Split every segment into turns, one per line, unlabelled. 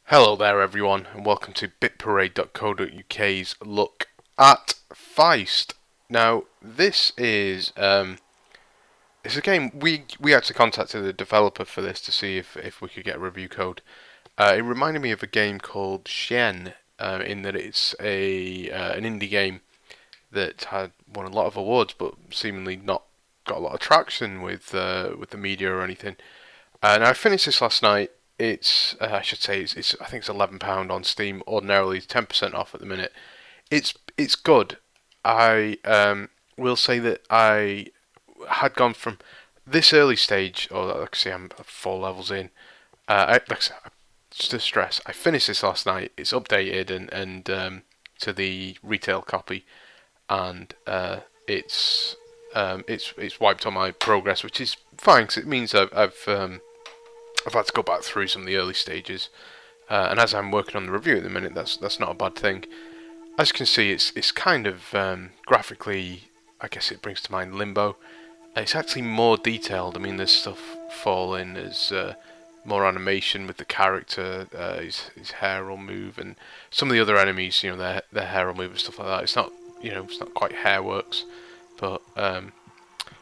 Hello there everyone and welcome to bitparade.co.uk's look at Feist. Now this is it's a game we actually contacted the developer for this to see if we could get a review code. It reminded me of a game called Shen in that it's a an indie game that had won a lot of awards but seemingly not got a lot of traction with the media or anything. And I finished this last night. I should say it's I think it's £11 on Steam. Ordinarily, it's 10% off at the minute. It's good. I will say that I had gone from this early stage, or like I say, I'm 4 levels in. Like I say, just to stress, I finished this last night. It's updated and to the retail copy, and it's wiped on my progress, which is fine because it means I've had to go back through some of the early stages, and as I'm working on the review at the minute, that's not a bad thing. As you can see, it's kind of graphically, I guess it brings to mind Limbo. It's actually more detailed. I mean, there's stuff falling, there's more animation with the character, his hair will move, and some of the other enemies, their hair will move and stuff like that. It's not, it's not quite hair works, but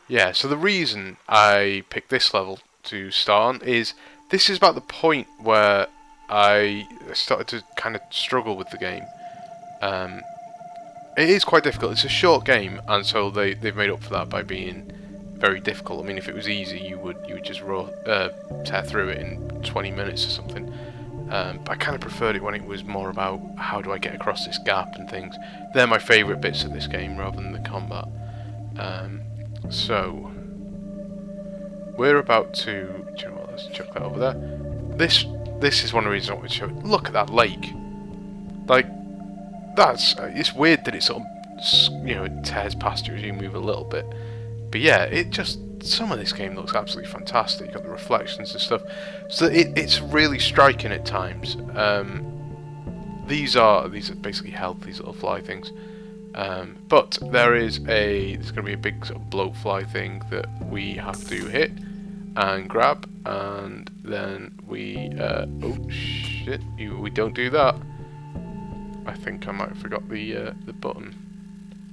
yeah. So the reason I picked this level to start on is this is about the point where I started to kind of struggle with the game. Um, it is quite difficult. It's a short game, and so they've made up for that by being very difficult. I mean, if it was easy, you would just tear through it in 20 minutes or something. But I kind of preferred it when it was more about how do I get across this gap and things. They're my favourite bits of this game rather than the combat. So we're about to. Do you know what? Let's chuck that over there. This is one of the reasons I want to show it. Look at that lake. Like that's it's weird that it sort of it tears past you as you move a little bit. But yeah, some of this game looks absolutely fantastic. You've got the reflections and stuff. So it's really striking at times. These are basically health, these little fly things. But there's going to be a big sort of bloat fly thing that we have to hit and grab, and then we oh shit, we don't do that. I think I might have forgot the button.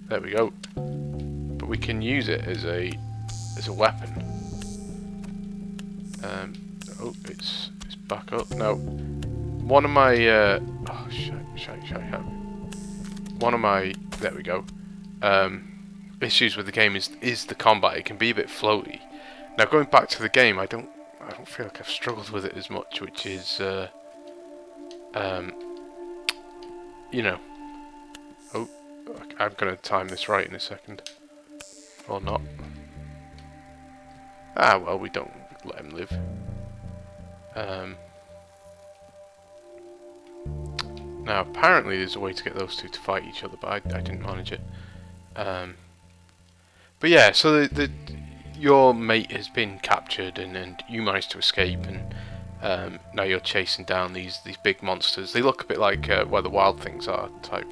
There we go. But we can use it as a weapon. Oh, it's back up now. One of my oh shit. One of my there we go. Issues with the game is the combat. It can be a bit floaty. Now going back to the game, I don't feel like I've struggled with it as much, which is oh, I'm gonna time this right in a second, or not. Ah well, we don't let him live. Now apparently there's a way to get those two to fight each other, but I didn't manage it. But yeah, so your mate has been captured and you managed to escape, and now you're chasing down these big monsters. They look a bit like where the wild things are type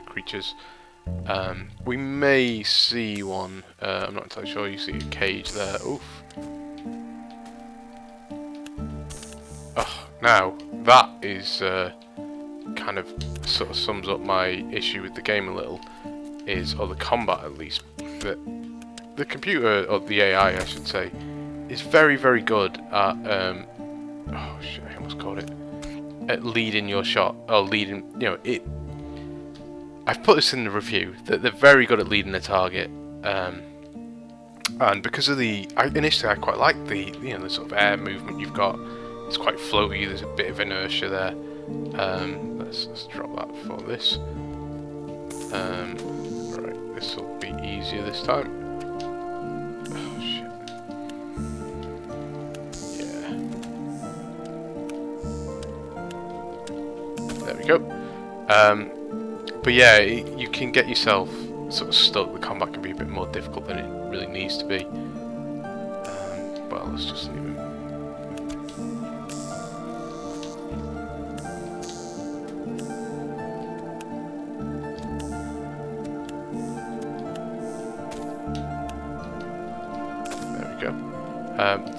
creatures. We may see one. I'm not entirely sure. You see a cage there. Oof. Oh, now that is kind of sort of sums up my issue with the game a little. Or the combat at least. That the computer, or the AI I should say, is very very good at oh shit, I almost called it. At leading your shot, or leading, it. I've put this in the review that they're very good at leading the target, and because of initially I quite like the the sort of air movement you've got. It's quite floaty. There's a bit of inertia there. Let's drop that for this. Right, this will be easier this time. Oh shit. Yeah. There we go. But yeah, you can get yourself sort of stuck. The combat can be a bit more difficult than it really needs to be. Well, let's just leave him. There we go.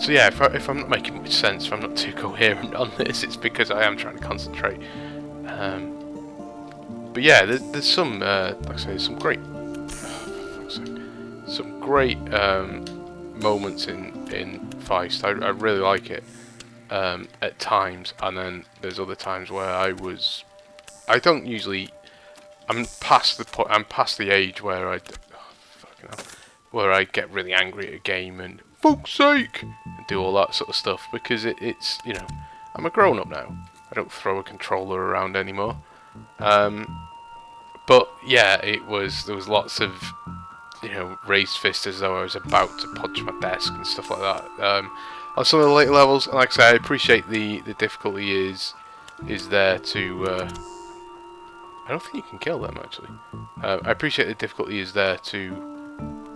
So yeah, if I'm not making much sense, if I'm not too coherent on this, it's because I am trying to concentrate. But yeah, there's some, like I say, some great, moments in Feist. I really like it at times, and then there's other times where I don't usually. I'm past the point. I'm past the age where fucking hell, where I get really angry at a game and fuck's sake and do all that sort of stuff, because it's I'm a grown up now. I don't throw a controller around anymore. But yeah, there was lots of raised fist as though I was about to punch my desk and stuff like that. On some of the later levels, and like I say, I appreciate the difficulty is there to. I don't think you can kill them actually. I appreciate the difficulty is there to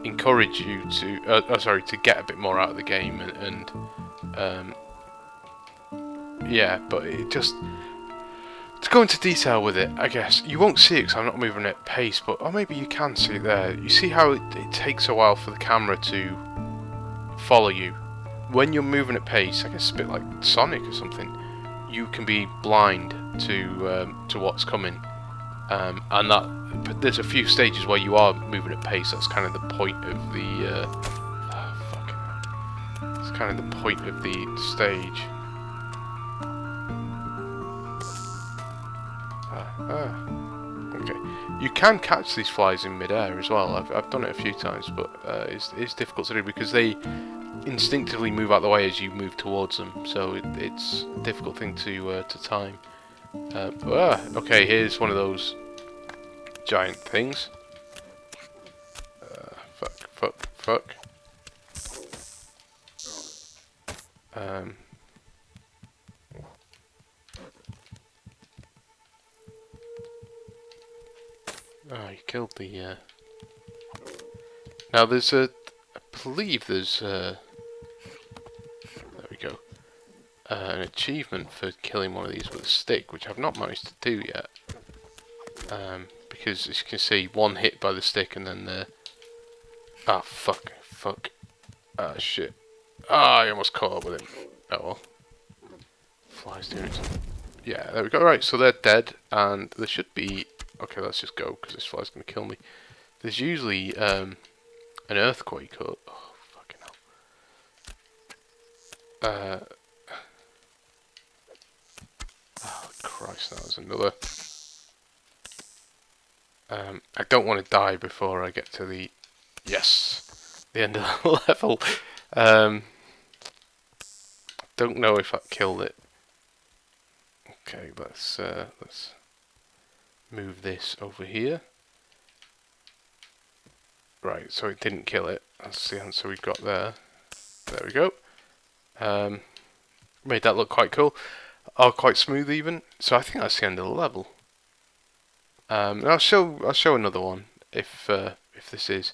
encourage you to get a bit more out of the game and yeah, but it just to go into detail with it, I guess you won't see it because I'm not moving at pace, but or maybe you can see it there. You see how it takes a while for the camera to follow you when you're moving at pace. I guess it's a bit like Sonic or something. You can be blind to what's coming. And but there's a few stages where you are moving at pace. That's kind of the point of the. It's kind of the point of the stage. Okay. You can catch these flies in mid-air as well. I've done it a few times, but it's difficult to do because they instinctively move out the way as you move towards them. So it's a difficult thing to time. Okay, here's one of those giant things. Fuck. Oh, you killed the. Now there's I believe there's there we go. An achievement for killing one of these with a stick, which I've not managed to do yet. Because as you can see, one hit by the stick and then the. Ah, fuck. Ah, shit. Ah, I almost caught up with him. Oh well. Flies doing it. Yeah, there we go. Right, so they're dead, and there should be. Okay, let's just go because this fly's gonna kill me. There's usually an earthquake. Oh, fucking hell. Oh Christ, that was another. I don't want to die before I get to the the end of the level. Don't know if that killed it. Okay, let's move this over here. Right, so it didn't kill it. That's the answer we've got there. There we go. Made that look quite cool. Oh, quite smooth even. So I think that's the end of the level. I'll show another one if this is.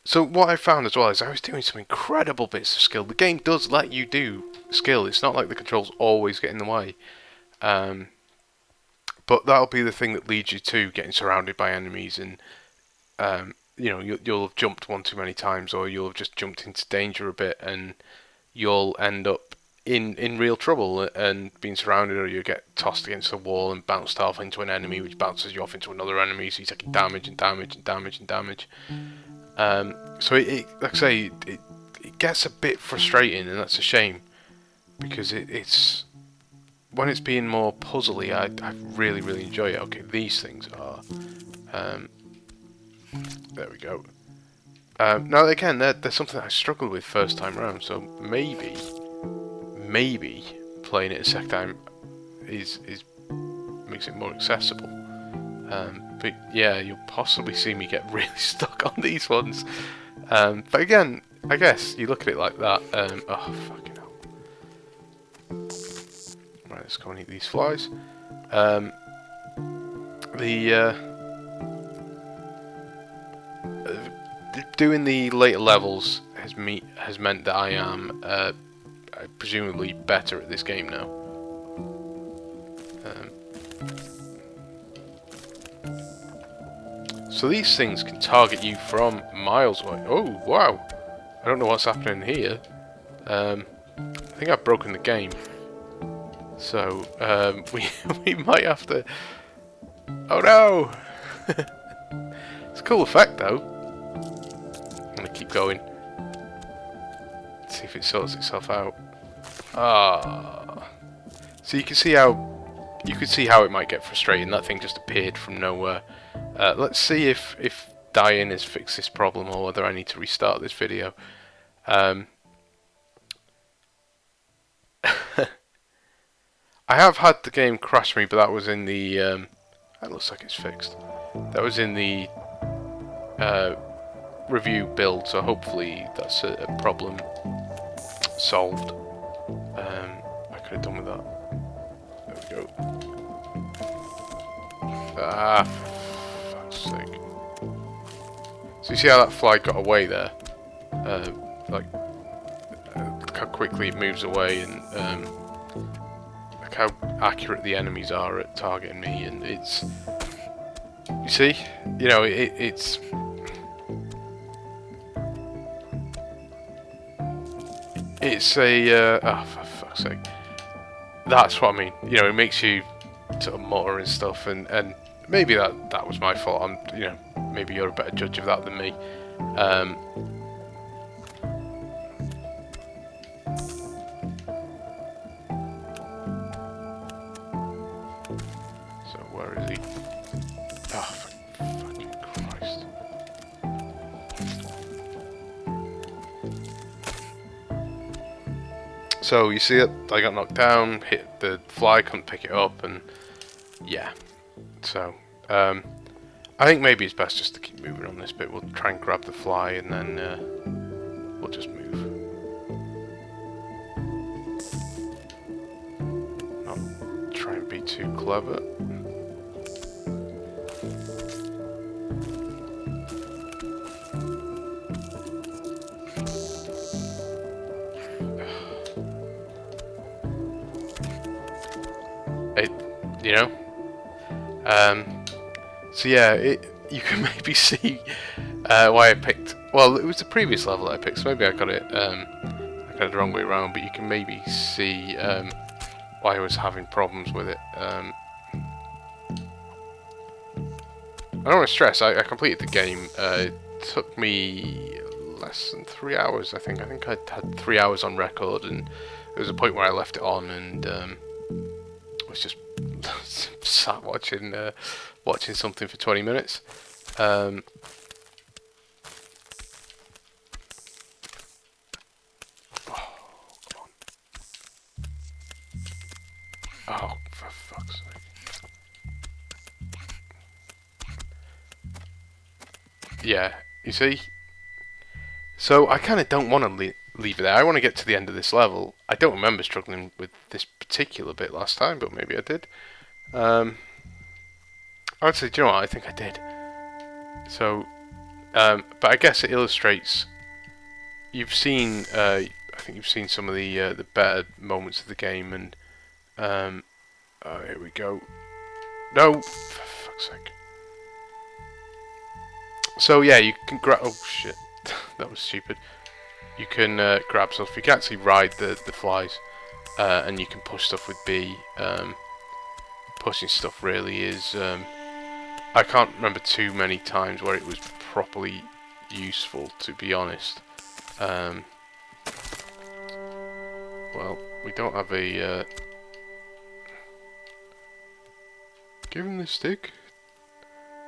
So what I found as well is I was doing some incredible bits of skill. The game does let you do skill. It's not like the controls always get in the way. But that'll be the thing that leads you to getting surrounded by enemies, and you'll have jumped one too many times, or you'll have just jumped into danger a bit, and you'll end up in real trouble and being surrounded, or you get tossed against the wall and bounced off into an enemy, which bounces you off into another enemy, so you're taking damage and damage and damage and damage. So it like I say, it gets a bit frustrating, and that's a shame because it's. When it's being more puzzly, I really enjoy it. Okay, these things are. There we go. Now again, there's something I struggled with first time around, so maybe playing it a second time is makes it more accessible. But yeah, you'll possibly see me get really stuck on these ones. But again, I guess you look at it like that. Oh fucking hell! Right, let's go and eat these flies. Doing the later levels has meant that I am presumably better at this game now. So these things can target you from miles away. Oh wow! I don't know what's happening here. I think I've broken the game. So, we might have to... Oh no! It's a cool effect though. I'm gonna keep going. See if it sorts itself out. Ah. So you can see how it might get frustrating. That thing just appeared from nowhere. Let's see if dying has fixed this problem or whether I need to restart this video. I have had the game crash me, but that was in the... that looks like it's fixed. That was in the review build, so hopefully that's a problem solved. I could have done with that. There we go. Ah, for fuck's sake. So you see how that fly got away there? Like, look how quickly it moves away, and look how accurate the enemies are at targeting me, and it's... You see? You know, it's... It's a... oh, for fuck's sake. That's what I mean. You know, it makes you sort of mutter and stuff, and maybe that was my fault. You know, maybe you're a better judge of that than me. So where is he? Oh, for fucking Christ! So you see it? I got knocked down. Hit the fly, couldn't pick it up, and yeah. So I think maybe it's best just to keep moving on this bit. We'll try and grab the fly, and then we'll just move. Not try and be too clever. You know? So yeah, you can maybe see why I picked... Well, it was the previous level that I picked, so maybe I got it the wrong way around, but you can maybe see why I was having problems with it. I don't want to stress, I completed the game. It took me less than 3 hours, I think. I think I had 3 hours on record, and there was a point where I left it on, and was just sat watching something for 20 minutes. Oh, come on. Oh, for fuck's sake. Yeah, you see? So I kind of don't want to leave it there. I want to get to the end of this level. I don't remember struggling with this particular bit last time, but maybe I did. Actually, do you know what? I think I did. So, but I guess it illustrates. You've seen, I think you've seen some of the better moments of the game, and oh, here we go. No, for fuck's sake. So yeah, you can grab. Oh shit, that was stupid. You can grab stuff. You can actually ride the flies, and you can push stuff with B. Pushing stuff really is. I can't remember too many times where it was properly useful, to be honest. Well, we don't have a... Give him the stick.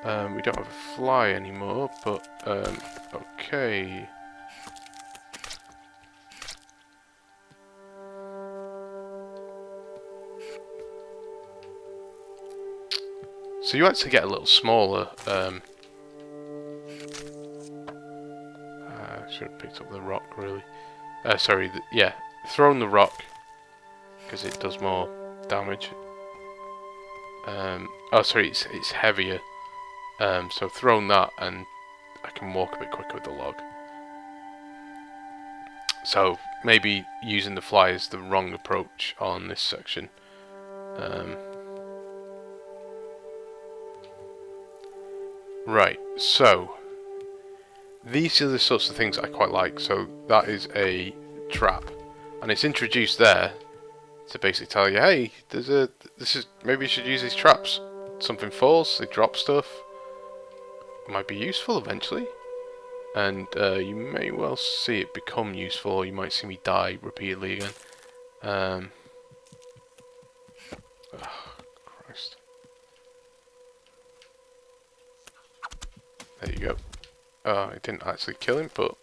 We don't have a fly anymore, but okay. So you actually get a little smaller. I should have picked up the rock, really. Sorry, yeah, thrown the rock because it does more damage. Oh, sorry, it's heavier. So thrown that, and I can walk a bit quicker with the log. So maybe using the fly is the wrong approach on this section. Right, so these are the sorts of things I quite like. So that is a trap. and it's introduced there to basically tell you, hey, maybe you should use these traps. Something falls, they drop stuff. It might be useful eventually, and you may well see it become useful, or you might see me die repeatedly again. Oh, Christ. There you go. Oh, it didn't actually kill him, but...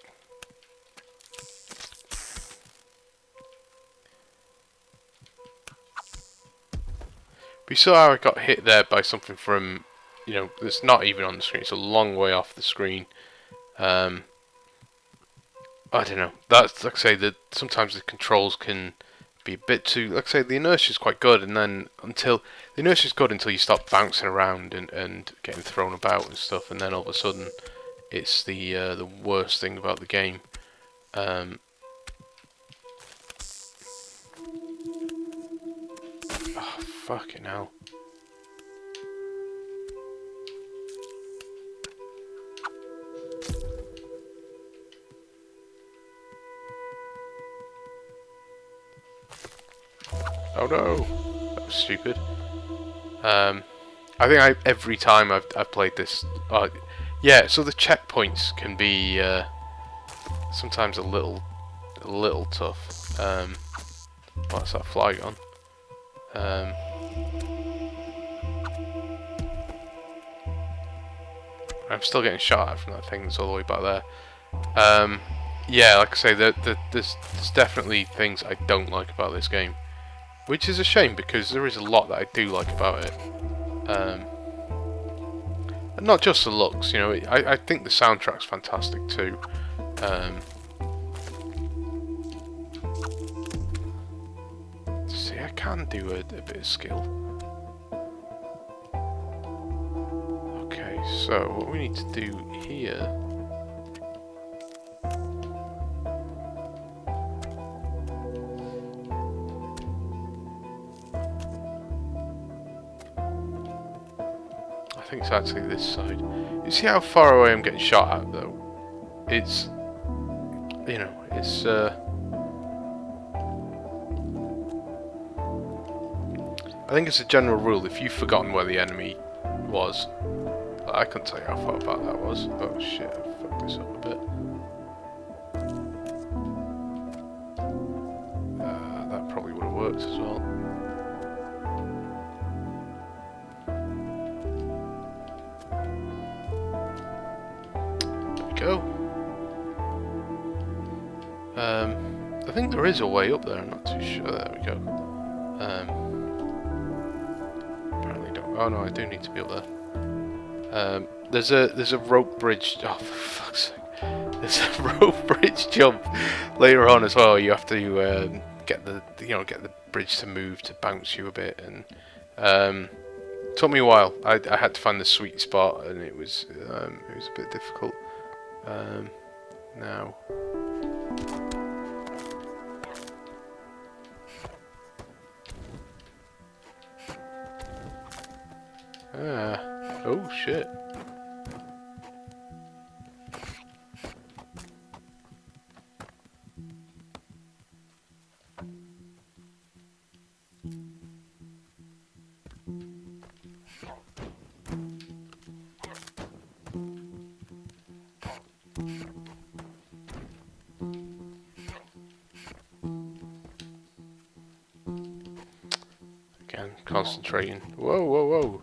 We saw how I got hit there by something from, you know, it's not even on the screen. It's a long way off the screen. I don't know. That's, like I say, that sometimes the controls can be a bit too... Like I say, the inertia is quite good, and then the inertia is good until you start bouncing around and getting thrown about and stuff, and then all of a sudden it's the worst thing about the game. Oh, fucking hell. Oh no, that was stupid. I think every time I've played this, yeah. So the checkpoints can be sometimes a little tough. What's that fly on? I'm still getting shot at from that thing that's all the way back there. Yeah, like I say, there's definitely things I don't like about this game. Which is a shame, because there is a lot that I do like about it. And not just the looks, you know, I think the soundtrack's fantastic too. See, I can do a bit of skill. Okay, so what we need to do here... I think it's actually this side. You see how far away I'm getting shot at, though? It's... You know, it's... I think it's a general rule, if you've forgotten where the enemy was... I couldn't tell you how far back that was. Oh shit, I fucked this up a bit. That probably would have worked as well. Go. I think there is a way up there, I'm not too sure. There we go. Apparently don't. Oh no, I do need to be up there. There's a rope bridge. Oh, for fuck's sake! There's a rope bridge jump later on as well. You have to get the bridge to move to bounce you a bit, and took me a while. I had to find the sweet spot, and it was a bit difficult. Now. Oh shit. Again, concentrating. Whoa, whoa, whoa.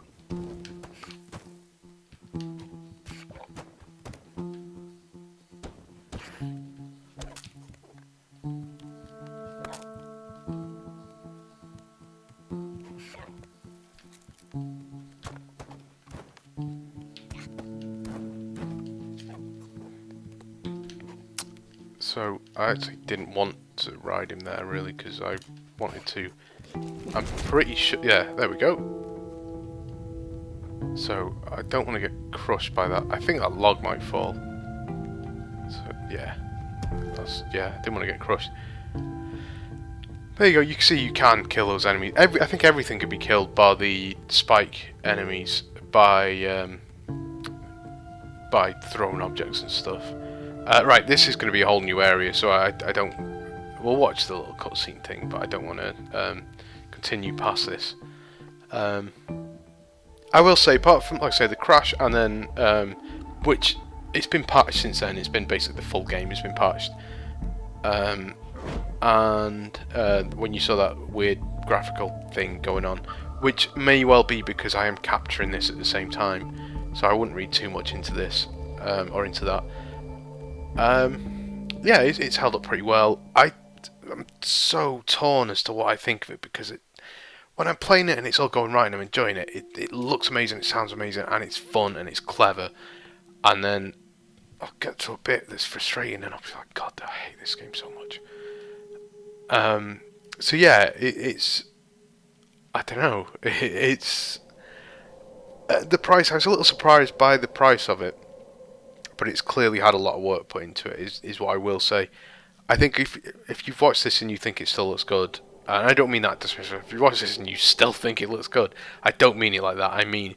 So I actually didn't want to ride him there really, because I wanted to. I'm pretty sure. Yeah, there we go. So I don't want to get crushed by that. I think that log might fall. So yeah, I didn't want to get crushed. There you go. You can see you can kill those enemies. I think everything can be killed by the spike enemies by throwing objects and stuff. Right, this is going to be a whole new area, so I don't we'll watch the little cutscene thing, but I don't want to continue past this. I will say, apart from, like I say, the crash, and then which it's been patched since then. It's been basically the full game has been patched. And when you saw that weird graphical thing going on, which may well be because I am capturing this at the same time, so I wouldn't read too much into this or into that. Yeah, it's held up pretty well. I'm so torn as to what I think of it, because when I'm playing it and it's all going right and I'm enjoying it, it looks amazing, it sounds amazing, and it's fun and it's clever. And then I'll get to a bit that's frustrating and I'll be like, God, I hate this game so much. So yeah, it's I don't know. It's the price. I was a little surprised by the price of it, but it's clearly had a lot of work put into it. Is what I will say. I think if you've watched this and you think it still looks good, and I don't mean that dismissive. If you watch this and you still think it looks good, I don't mean it like that. I mean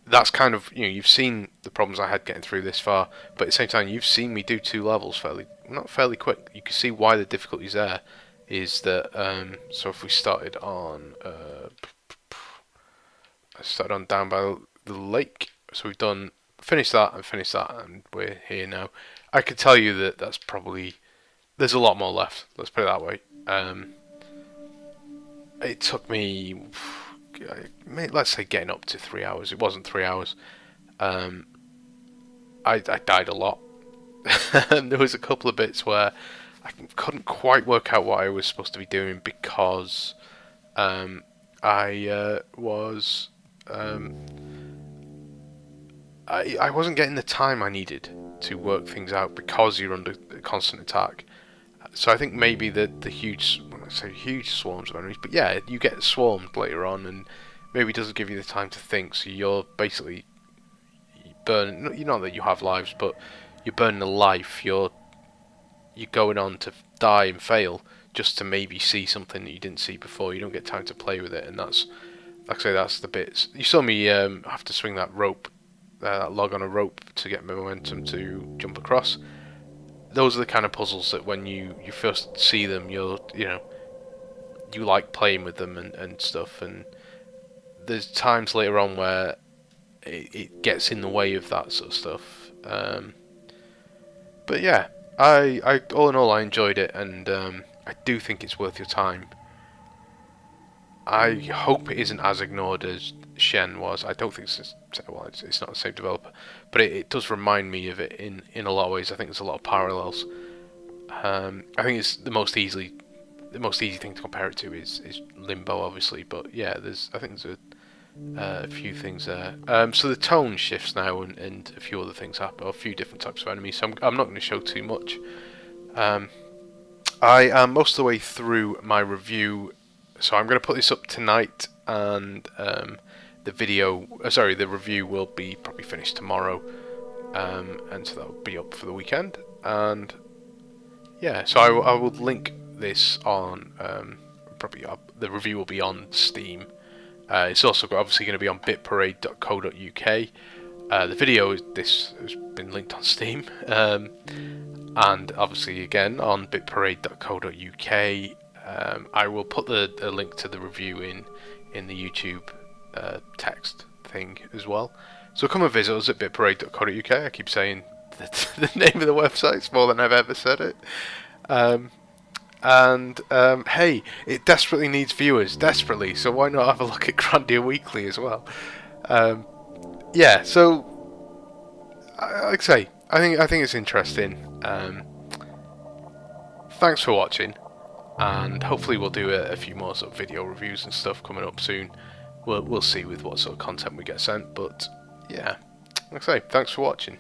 that's kind of, you've seen the problems I had getting through this far, but at the same time you've seen me do 2 levels not fairly quick. You can see why the difficulty's there. Is that so if we started on I started on down by the lake, so we've finished that, and we're here now. I could tell you that that's probably, there's a lot more left, let's put it that way. It took me, let's say, getting up to 3 hours. It wasn't 3 hours. I died a lot. There was a couple of bits where I couldn't quite work out what I was supposed to be doing, because I wasn't getting the time I needed to work things out, because you're under constant attack. So I think maybe the huge, when I say huge swarms of enemies, but yeah, you get swarmed later on, and maybe it doesn't give you the time to think. So you're basically burning. You know that you have lives, but you're burning a life. You're going on to die and fail just to maybe see something that you didn't see before. You don't get time to play with it, and that's, like I say, that's the bits. You saw me have to swing that rope, that log on a rope to get momentum to jump across. Those are the kind of puzzles that when you first see them, you like playing with them and stuff. And there's times later on where it gets in the way of that sort of stuff. But yeah, I all in all, I enjoyed it, and I do think it's worth your time. I hope it isn't as ignored as Shen was. I don't think it's not the same developer, but it does remind me of it in a lot of ways. I think there's a lot of parallels. I think it's the most easy thing to compare it to is Limbo, obviously, but yeah, I think there's a few things there. So the tone shifts now, and a few other things happen, or a few different types of enemies. So I'm not going to show too much. I am most of the way through my review, so I'm going to put this up tonight, and the review will be probably finished tomorrow, and so that will be up for the weekend. And yeah, so I will link this on the review will be on Steam. It's also obviously going to be on bitparade.co.uk. The video this has been linked on Steam, and obviously again on bitparade.co.uk. I will put the link to the review in the YouTube text thing as well. So come and visit us at bitparade.co.uk. I keep saying the name of the website more than I've ever said it. Hey, it desperately needs viewers, desperately, so why not have a look at Grandia Weekly as well? Yeah, so like I say, I think it's interesting. Thanks for watching, and hopefully we'll do a few more sort of video reviews and stuff coming up soon. We'll see with what sort of content we get sent, but yeah, like I say, thanks for watching.